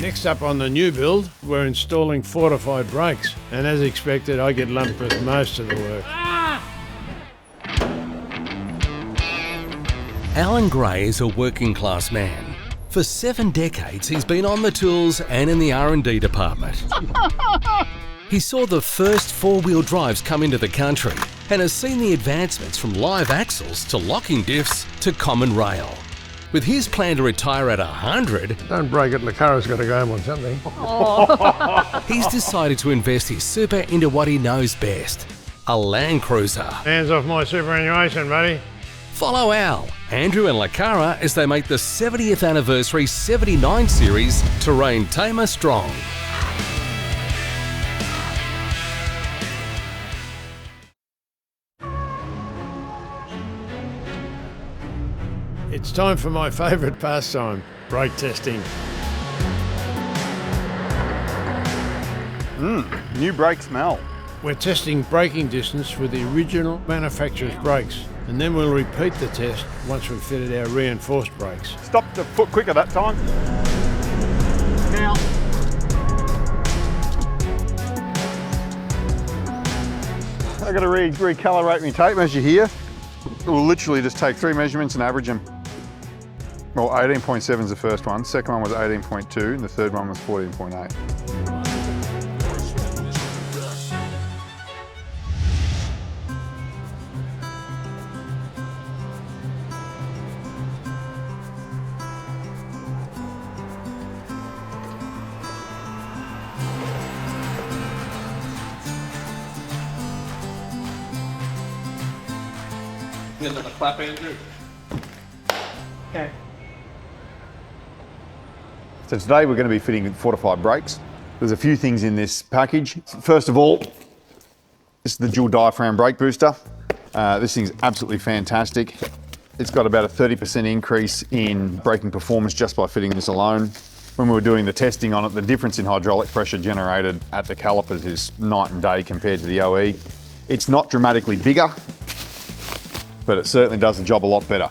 Next up on the new build, we're installing fortified brakes, and as expected, I get lumped with most of the work. Alan Gray is a working class man. For 7 decades, he's been on the tools and in the R&D department. He saw the first four-wheel drives come into the country and has seen the advancements from live axles to locking diffs to common rail. With his plan to retire at 100, Don't break it, the car's got to go home on something. he's decided to invest his super into what he knows best, a Land Cruiser. Hands off my superannuation, buddy. Follow Al, Andrew and Lakara as they make the 70th anniversary 79 series terrain Tamer strong. It's time for my favourite pastime, brake testing. New brake smell. We're testing braking distance with the original manufacturer's brakes, and then we'll repeat the test once we've fitted our reinforced brakes. Stopped a foot quicker that time. Now. I got to recalibrate my tape measure here. We'll literally just take 3 measurements and average them. Well, 18.7 is the first one, second one was 18.2, and the third one was 14.8. Get the clap, Andrew. Okay. So today we're going to be fitting fortified brakes. There's a few things in this package. First of all, this is the dual diaphragm brake booster. This thing's absolutely fantastic. It's got about a 30% increase in braking performance just by fitting this alone. When we were doing the testing on it, the difference in hydraulic pressure generated at the calipers is night and day compared to the OE. It's not dramatically bigger, but it certainly does the job a lot better.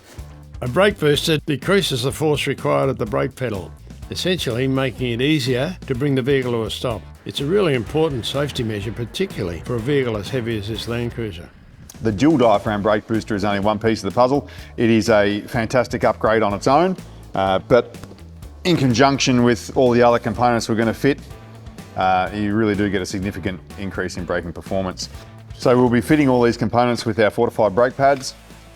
A brake booster decreases the force required at the brake pedal, essentially making it easier to bring the vehicle to a stop. It's a really important safety measure, particularly for a vehicle as heavy as this Land Cruiser. The dual diaphragm brake booster is only one piece of the puzzle. It is a fantastic upgrade on its own, but in conjunction with all the other components we're going to fit, you really do get a significant increase in braking performance. So we'll be fitting all these components with our fortified brake pads.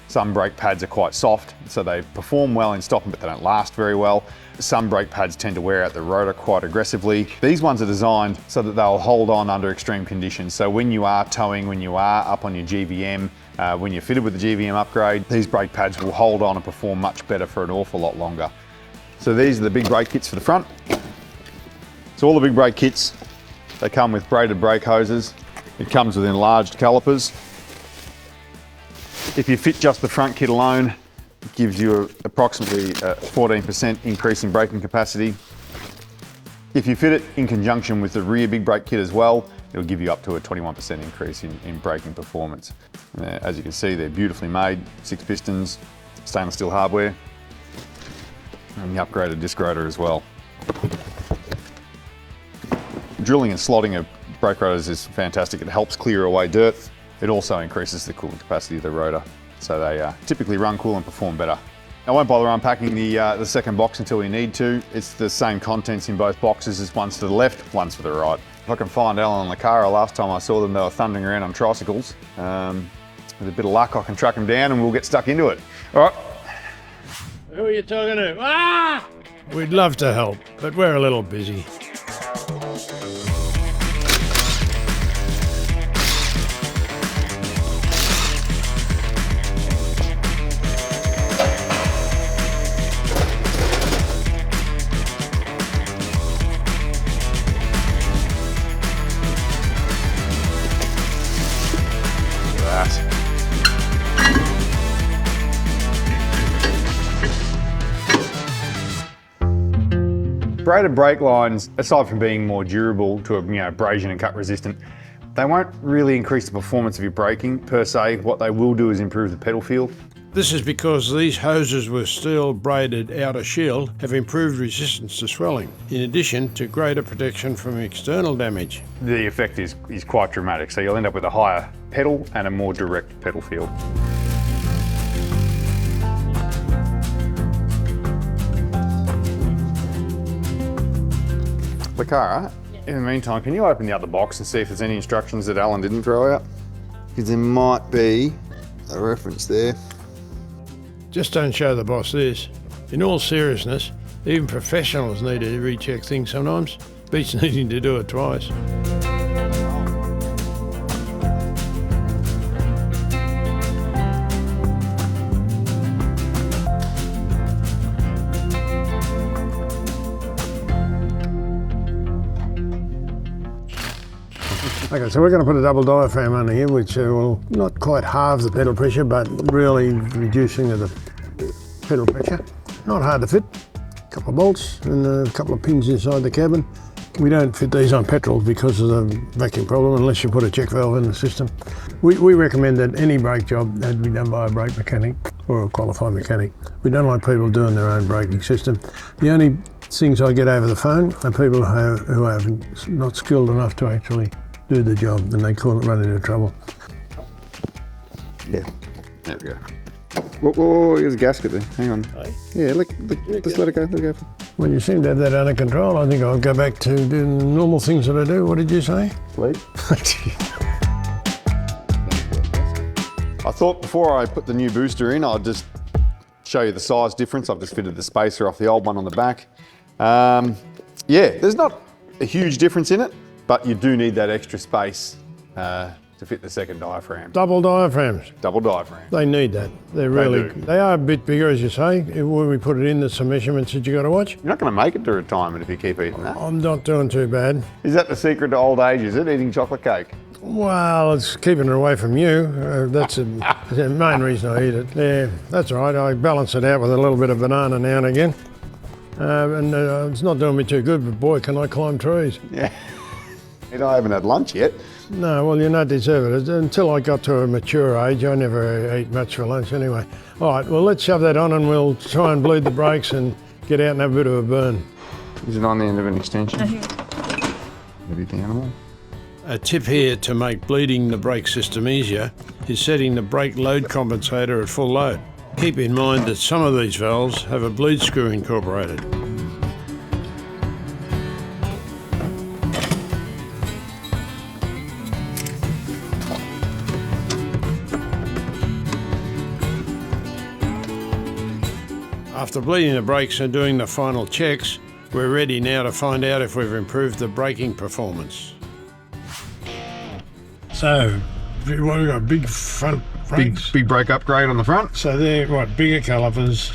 Some brake pads are quite soft, so they perform well in stopping, but they don't last very well. Some brake pads tend to wear out the rotor quite aggressively. These ones are designed so that they'll hold on under extreme conditions. So when you are towing, when you are up on your GVM, when you're fitted with the GVM upgrade, these brake pads will hold on and perform much better for an awful lot longer. So these are the big brake kits for the front. So all the big brake kits, they come with braided brake hoses. It comes with enlarged calipers. If you fit just the front kit alone, it gives you approximately a 14% increase in braking capacity. If you fit it in conjunction with the rear big brake kit as well, it'll give you up to a 21% increase in braking performance. As you can see, they're beautifully made, 6 pistons, stainless steel hardware, and the upgraded disc rotor as well. Drilling and slotting of brake rotors is fantastic. It helps clear away dirt. It also increases the cooling capacity of the rotor, so they typically run cool and perform better. I won't bother unpacking the second box until we need to. It's the same contents in both boxes, as one's to the left, one's to the right. If I can find Alan and Lakara, last time I saw them they were thundering around on tricycles. With a bit of luck I can track them down and we'll get stuck into it. All right. Who are you talking to? Ah! We'd love to help, but we're a little busy. Braided brake lines, aside from being more durable to abrasion and cut resistant, they won't really increase the performance of your braking per se. What they will do is improve the pedal feel. This is because these hoses with steel braided outer shield have improved resistance to swelling, in addition to greater protection from external damage. The effect is quite dramatic, so you'll end up with a higher pedal and a more direct pedal feel. Lakara, in the meantime, can you open the other box and see if there's any instructions that Alan didn't throw out? Because there might be a reference there. Just don't show the boss this. In all seriousness, even professionals need to recheck things sometimes. Beats needing to do it twice. Okay, so we're going to put a double diaphragm under here, which will not quite halve the pedal pressure, but really reducing the pedal pressure. Not hard to fit. A couple of bolts and a couple of pins inside the cabin. We don't fit these on petrol because of the vacuum problem, unless you put a check valve in the system. We recommend that any brake job had to be done by a brake mechanic or a qualified mechanic. We don't like people doing their own braking system. The only things I get over the phone are people who are not skilled enough to actually do the job, and they call it running into trouble. Yeah, there we go. Whoa, there's a gasket there. Hang on. Hey. Yeah, just let it go. Let it go. Well, you seem to have that under control. I think I'll go back to doing the normal things that I do. What did you say? Please. I thought before I put the new booster in, I'd just show you the size difference. I've just fitted the spacer off the old one on the back. Yeah, there's not a huge difference in it, but you do need that extra space to fit the second diaphragm. Double diaphragms. Double diaphragm. They need that. They are a bit bigger, as you say. When we put it in, there's some measurements that you got to watch. You're not going to make it to retirement if you keep eating that. I'm not doing too bad. Is that the secret to old age, is it? Eating chocolate cake? Well, it's keeping it away from you. That's the main reason I eat it. Yeah, that's right. I balance it out with a little bit of banana now and again. It's not doing me too good, but boy, can I climb trees. Yeah. I haven't had lunch yet. No, well, you not deserve it. Until I got to a mature age, I never ate much for lunch anyway. All right, well, let's shove that on and we'll try and bleed the brakes and get out and have a bit of a burn. Is it on the end of an extension? Maybe the animal? A tip here to make bleeding the brake system easier is setting the brake load compensator at full load. Keep in mind that some of these valves have a bleed screw incorporated. After bleeding the brakes and doing the final checks, we're ready now to find out if we've improved the braking performance. So, we've got a big front brakes. Big brake upgrade on the front. So they're what, bigger calipers,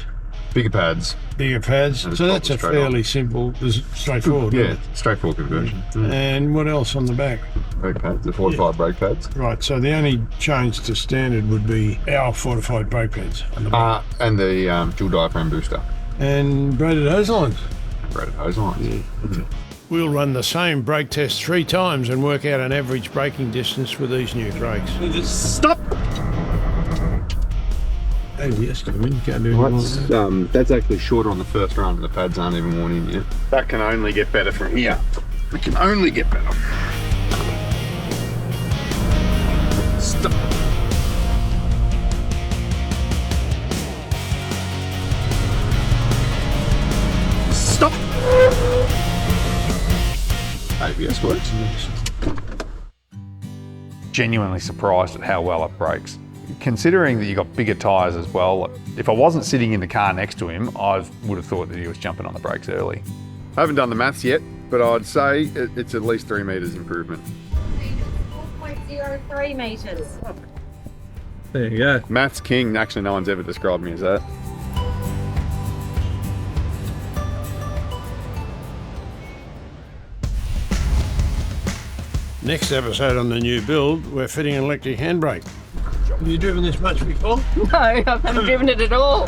Bigger pads. bigger pads. And So it's that's a straight fairly simple, straightforward. Yeah, isn't it? straightforward conversion. And what else on the back? Brake pads, the 45 brake pads. Right, so the only change to standard would be our fortified brake pads on the back. And the dual diaphragm booster. And braided hose lines. Braided hose lines. We'll run the same brake test 3 times and work out an average braking distance with these new brakes. Stop! ABS come in, can't do anything more. That's actually shorter on the first run, and the pads aren't even worn in yet. That can only get better from here. It can only get better. Stop. Stop! ABS works. Genuinely surprised at how well it brakes. Considering that you got bigger tyres as well, if I wasn't sitting in the car next to him, I would have thought that he was jumping on the brakes early. I haven't done the maths yet, but I'd say it's at least 3 metres improvement. 4.03 metres. There you go. Maths king, actually no one's ever described me as that. Next episode on the new build, we're fitting an electric handbrake. Have you driven this much before? No, I haven't driven it at all.